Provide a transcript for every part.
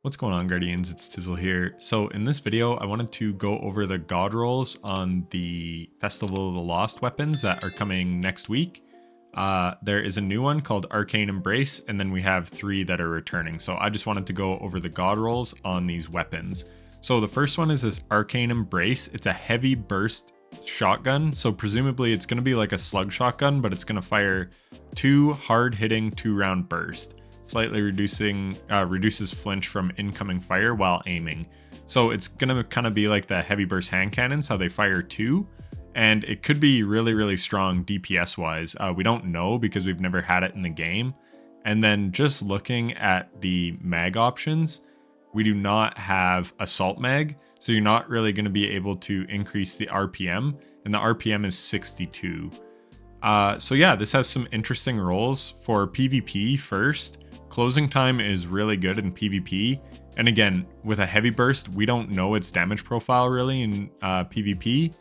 What's going on, Guardians? It's Tizzle here. So in this video, I wanted to go over the god rolls on the Festival of the Lost weapons that are coming next week. There is a new one called Arcane Embrace, and then we have 3 that are returning. So I just wanted to go over the god rolls on these weapons. So the first one is this Arcane Embrace. It's a heavy burst shotgun. So presumably it's going to be like a slug shotgun, but it's going to fire 2 hard-hitting 2-round bursts. Slightly reduces flinch from incoming fire while aiming. So it's gonna kind of be like the heavy burst hand cannons, how they fire 2, and it could be really strong DPS wise. We don't know because we've never had it in the game. And then just looking at the mag options, we do not have assault mag, so you're not really going to be able to increase the RPM, and the RPM is 62. So yeah, this has some interesting rolls for PvP first. Closing time is really good in PvP, and again, with a heavy burst, we don't know its damage profile really in PvP.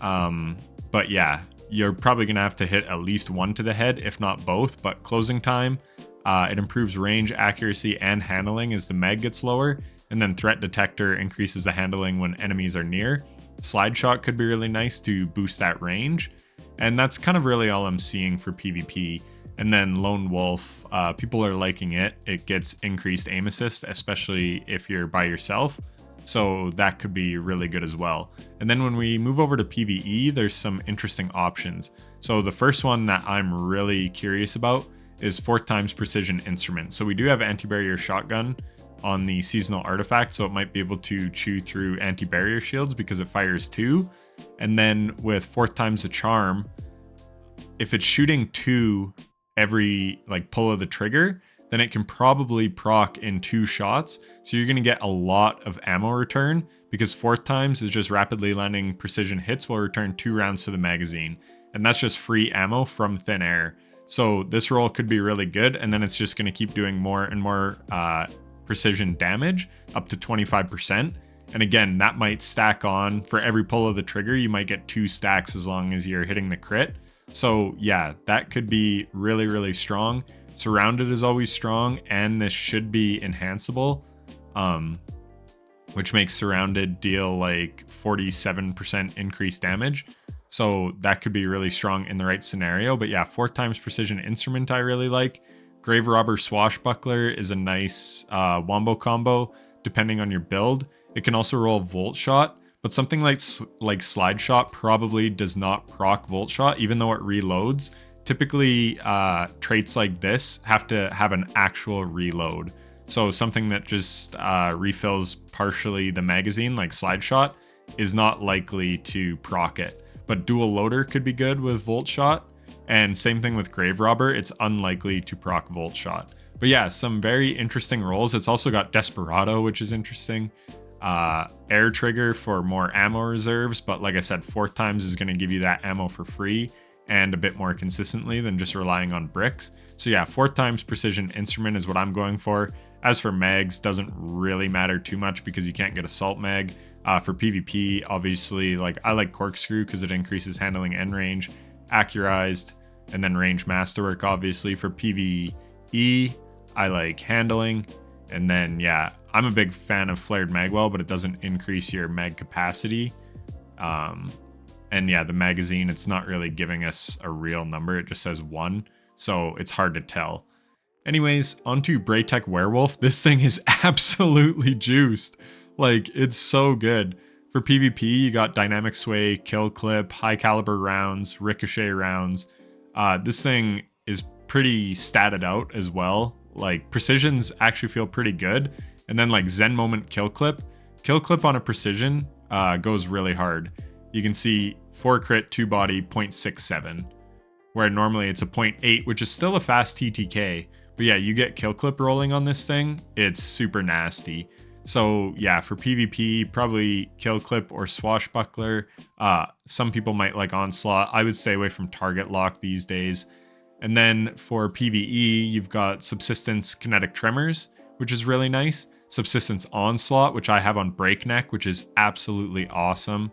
But yeah, you're probably gonna have to hit at least 1 to the head, if not both. But closing time, it improves range, accuracy, and handling as the mag gets lower, and then threat detector increases the handling when enemies are near. Slide shot could be really nice to boost that range, and that's kind of really all I'm seeing for PvP. And then Lone Wolf, people are liking it. It gets increased aim assist, especially if you're by yourself. So that could be really good as well. And then when we move over to PvE, there's some interesting options. So the first one that I'm really curious about is 4th times precision instrument. So we do have anti-barrier shotgun on the seasonal artifact, so it might be able to chew through anti-barrier shields because it fires 2. And then with 4th times the charm, if it's shooting 2 every pull of the trigger, then it can probably proc in 2 shots. So you're going to get a lot of ammo return, because 4th times is just rapidly landing precision hits will return 2 rounds to the magazine. And that's just free ammo from thin air. So this roll could be really good. And then it's just going to keep doing more and more precision damage up to 25%. And again, that might stack on for every pull of the trigger. You might get 2 stacks as long as you're hitting the crit. So yeah, that could be really strong. Surrounded is always strong, and this should be enhanceable, which makes surrounded deal like 47% increased damage. So that could be really strong in the right scenario. But yeah, 4th times precision instrument I really like. Grave Robber Swashbuckler is a nice wombo combo depending on your build. It can also roll Volt Shot, but something like Slide Shot probably does not proc Volt Shot, even though it reloads. Typically, traits like this have to have an actual reload. So something that just refills partially the magazine, like Slide Shot, is not likely to proc it. But Dual Loader could be good with Volt Shot, and same thing with Grave Robber, it's unlikely to proc Volt Shot. But yeah, some very interesting rolls. It's also got Desperado, which is interesting. Air Trigger for more ammo reserves, but like I said, 4th times is going to give you that ammo for free and a bit more consistently than just relying on bricks. So yeah, 4th times precision instrument is what I'm going for. As for mags, doesn't really matter too much because you can't get assault mag. For PvP, obviously, I like Corkscrew because it increases handling and range, accurized, and then range masterwork. Obviously for PvE, I like handling, and then yeah, I'm a big fan of Flared Magwell, but it doesn't increase your mag capacity. And yeah, the magazine, it's not really giving us a real number. It just says 1, so it's hard to tell. Anyways, onto Braytech Werewolf. This thing is absolutely juiced. It's so good. For PvP, you got Dynamic Sway, Kill Clip, High Caliber rounds, Ricochet rounds. This thing is pretty statted out as well. Precisions actually feel pretty good. And then Zen Moment Kill Clip on a precision goes really hard. You can see 4 crit, 2 body, 0.67, where normally it's a 0.8, which is still a fast TTK. But yeah, you get Kill Clip rolling on this thing, it's super nasty. So yeah, for PvP, probably Kill Clip or Swashbuckler. Some people might like Onslaught. I would stay away from Target Lock these days. And then for PvE, you've got Subsistence Kinetic Tremors, which is really nice. Subsistence Onslaught, which I have on Breakneck, which is absolutely awesome.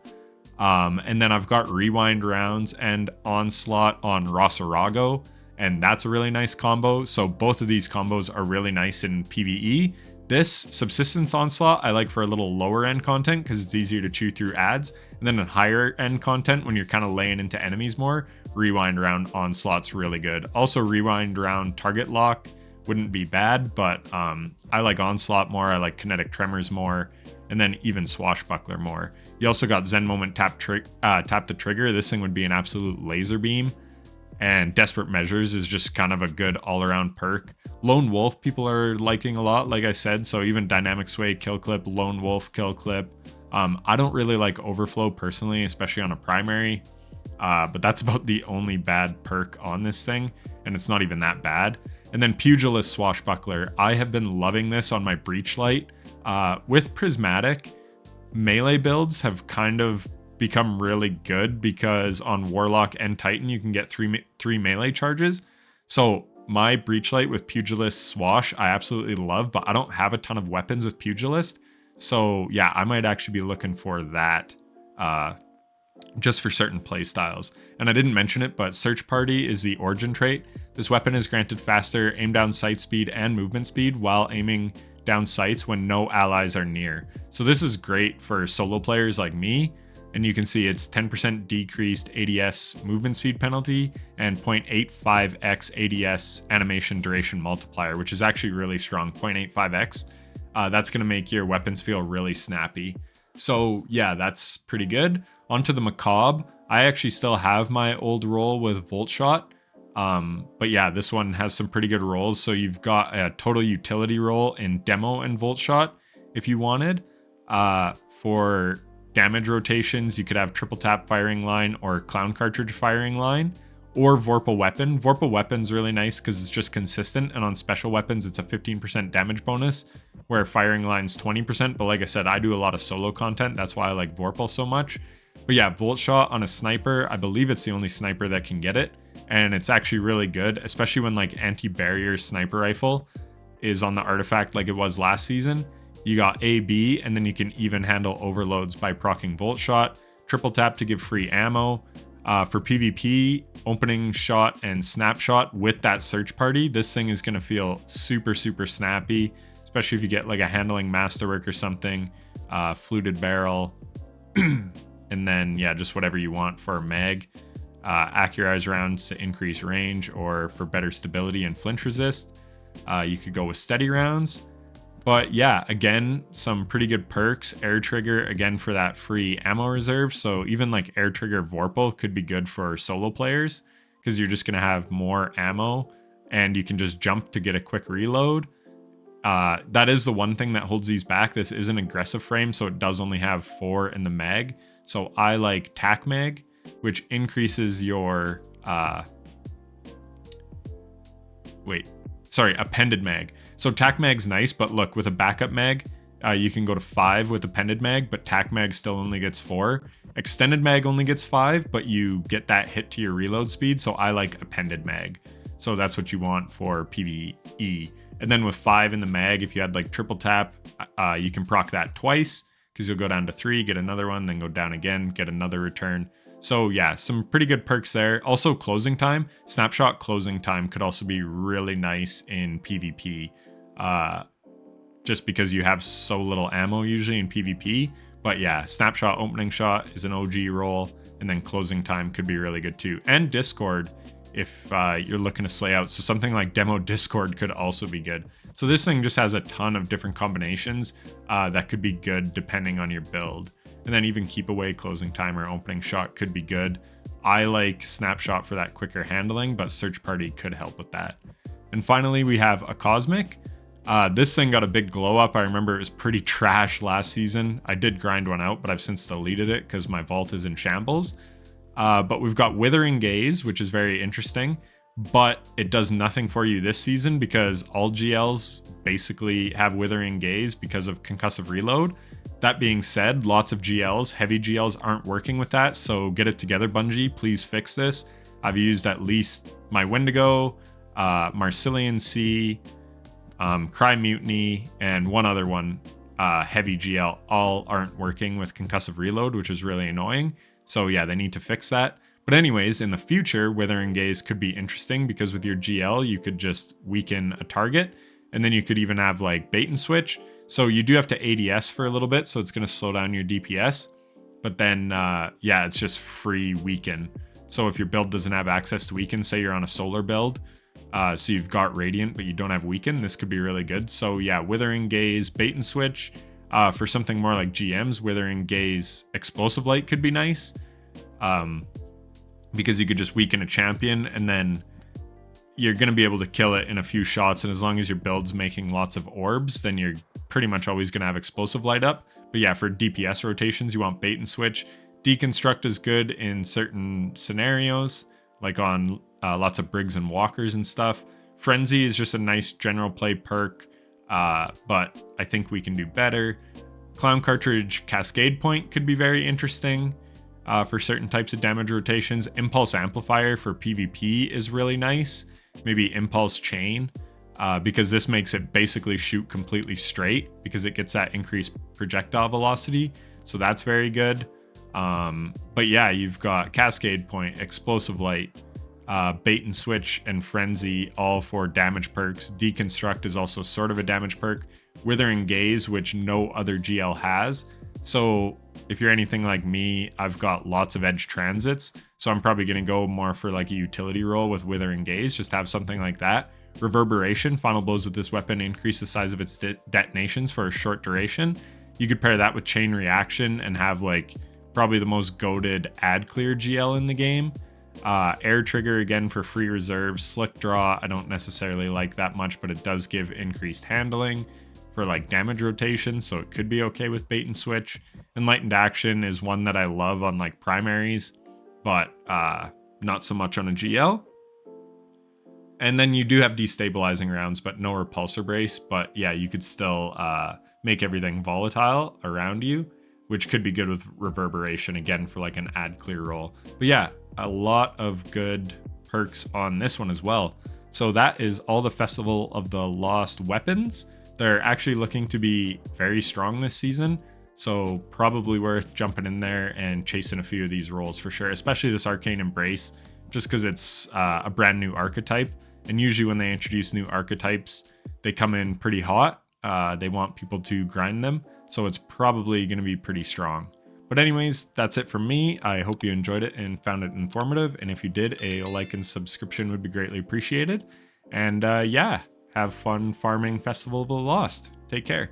And then I've got Rewind rounds and Onslaught on Rossarago, and that's a really nice combo. So both of these combos are really nice in PvE. This Subsistence Onslaught I like for a little lower end content because it's easier to chew through ads. And then in higher end content, when you're kind of laying into enemies more, Rewind Round Onslaught's really good. Also, Rewind Round Target Lock wouldn't be bad, but I like Onslaught more. I like Kinetic Tremors more, and then even Swashbuckler more. You also got Zen Moment tap the trigger. This thing would be an absolute laser beam. And Desperate Measures is just kind of a good all-around perk. Lone Wolf people are liking a lot, like I said, so even Dynamic Sway, Kill Clip, Lone Wolf, Kill Clip. I don't really like Overflow personally, especially on a primary, but that's about the only bad perk on this thing, and it's not even that bad. And then Pugilist Swashbuckler. I have been loving this on my Breachlight. With Prismatic, melee builds have kind of become really good because on Warlock and Titan you can get three melee charges. So my Breachlight with Pugilist Swash I absolutely love, but I don't have a ton of weapons with Pugilist. So yeah, I might actually be looking for that just for certain playstyles. And I didn't mention it, but Search Party is the origin trait. This weapon is granted faster aim down sight speed and movement speed while aiming down sights when no allies are near. So this is great for solo players like me. And you can see it's 10% decreased ADS movement speed penalty and 0.85x ADS animation duration multiplier, which is actually really strong, 0.85x. That's going to make your weapons feel really snappy. So yeah, that's pretty good. Onto the Mechabre. I actually still have my old roll with Volt Shot. But yeah, this one has some pretty good rolls. So you've got a total utility roll in Demo and Volt Shot if you wanted. For damage rotations, you could have Triple Tap Firing Line or Clown Cartridge Firing Line, or Vorpal Weapon. Vorpal Weapon's really nice because it's just consistent, and on special weapons it's a 15% damage bonus, where Firing Line's 20%, but like I said, I do a lot of solo content, that's why I like Vorpal so much. But yeah, Volt Shot on a sniper, I believe it's the only sniper that can get it, and it's actually really good, especially when like Anti-Barrier Sniper Rifle is on the artifact like it was last season. You got AB, and then you can even handle overloads by proccing Volt Shot. Triple tap to give free ammo. For PvP, Opening Shot and Snapshot with that Search Party, this thing is going to feel super, super snappy, especially if you get like a Handling Masterwork or something, Fluted Barrel, and then, yeah, just whatever you want for mag. Accurize rounds to increase range or for better stability and flinch resist. You could go with steady rounds. But yeah, again, some pretty good perks. Air Trigger, again, for that free ammo reserve. So even like Air Trigger Vorpal could be good for solo players because you're just going to have more ammo and you can just jump to get a quick reload. That is the one thing that holds these back. This is an aggressive frame, so it does only have 4 in the mag. So I like Tac Mag, which increases your... Appended Mag. So Tac Mag's nice, but look, with a backup mag, you can go to 5 with Appended Mag, but Tac Mag still only gets 4. Extended Mag only gets 5, but you get that hit to your reload speed, so I like Appended Mag. So that's what you want for PvE. And then with 5 in the mag, if you had like triple tap, you can proc that twice, because you'll go down to 3, get another one, then go down again, get another return. So yeah, some pretty good perks there. Also closing time, Snapshot closing time could also be really nice in PvP. Just because you have so little ammo usually in PvP. But yeah, Snapshot Opening Shot is an OG roll, and then closing time could be really good too. And Discord if you're looking to slay out. So something like Demo Discord could also be good. So this thing just has a ton of different combinations that could be good depending on your build. And then even Keep Away, Closing Time, or Opening Shot could be good. I like Snapshot for that quicker handling, but Search Party could help with that. And finally, we have Acosmic. This thing got a big glow up. I remember it was pretty trash last season. I did grind one out, but I've since deleted it because my vault is in shambles. But we've got Withering Gaze, which is very interesting, but it does nothing for you this season because all GLs basically have Withering Gaze because of Concussive Reload. That being said, lots of GLs, heavy GLs aren't working with that, so get it together, Bungie. Please fix this. I've used at least my Wendigo, Marcillian Sea, Cry Mutiny, and one other one, heavy GL. All aren't working with Concussive Reload, which is really annoying. So yeah, they need to fix that. But anyways, in the future, Withering Gaze could be interesting because with your GL, you could just weaken a target And then you could even have like bait and switch. So you do have to ADS for a little bit, so it's going to slow down your DPS. But then, yeah, it's just free weaken. So if your build doesn't have access to weaken, say you're on a solar build, so you've got radiant, but you don't have weaken, this could be really good. So yeah, withering gaze, bait and switch. For something more like GMs, withering gaze, explosive light could be nice. Because you could just weaken a champion and then you're going to be able to kill it in a few shots. And as long as your build's making lots of orbs, then you're pretty much always going to have explosive light up. But yeah, for DPS rotations, you want bait and switch. Deconstruct is good in certain scenarios, like on lots of brigs and walkers and stuff. Frenzy is just a nice general play perk, but I think we can do better. Clown Cartridge Cascade Point could be very interesting for certain types of damage rotations. Impulse Amplifier for PvP is really nice. Maybe Impulse Chain, because this makes it basically shoot completely straight because it gets that increased projectile velocity. So that's very good. But yeah, you've got Cascade Point, Explosive Light, Bait and Switch, and Frenzy, all for damage perks. Deconstruct is also sort of a damage perk. Withering Gaze, which no other GL has. So if you're anything like me, I've got lots of edge transits, so I'm probably going to go more for like a utility role with Withering Gaze, just have something like that. Reverberation, final blows with this weapon increase the size of its detonations for a short duration. You could pair that with Chain Reaction and have like probably the most goated ad clear GL in the game. Air Trigger again for free reserves. Slick Draw, I don't necessarily like that much, but it does give increased handling for like damage rotation, so it could be okay with bait and switch. Enlightened Action is one that I love on like primaries, but not so much on a GL. And then you do have destabilizing rounds, but no repulsor brace. But yeah, you could still make everything volatile around you, which could be good with reverberation again for like an ad clear roll. But yeah, a lot of good perks on this one as well. So that is all the Festival of the Lost weapons. They're actually looking to be very strong this season, so probably worth jumping in there and chasing a few of these rolls for sure, especially this Arcane Embrace, just because it's a brand new archetype. And usually when they introduce new archetypes, they come in pretty hot. They want people to grind them, so it's probably going to be pretty strong. But anyways, that's it from me. I hope you enjoyed it and found it informative. And if you did, a like and subscription would be greatly appreciated. And yeah, have fun farming Festival of the Lost. Take care.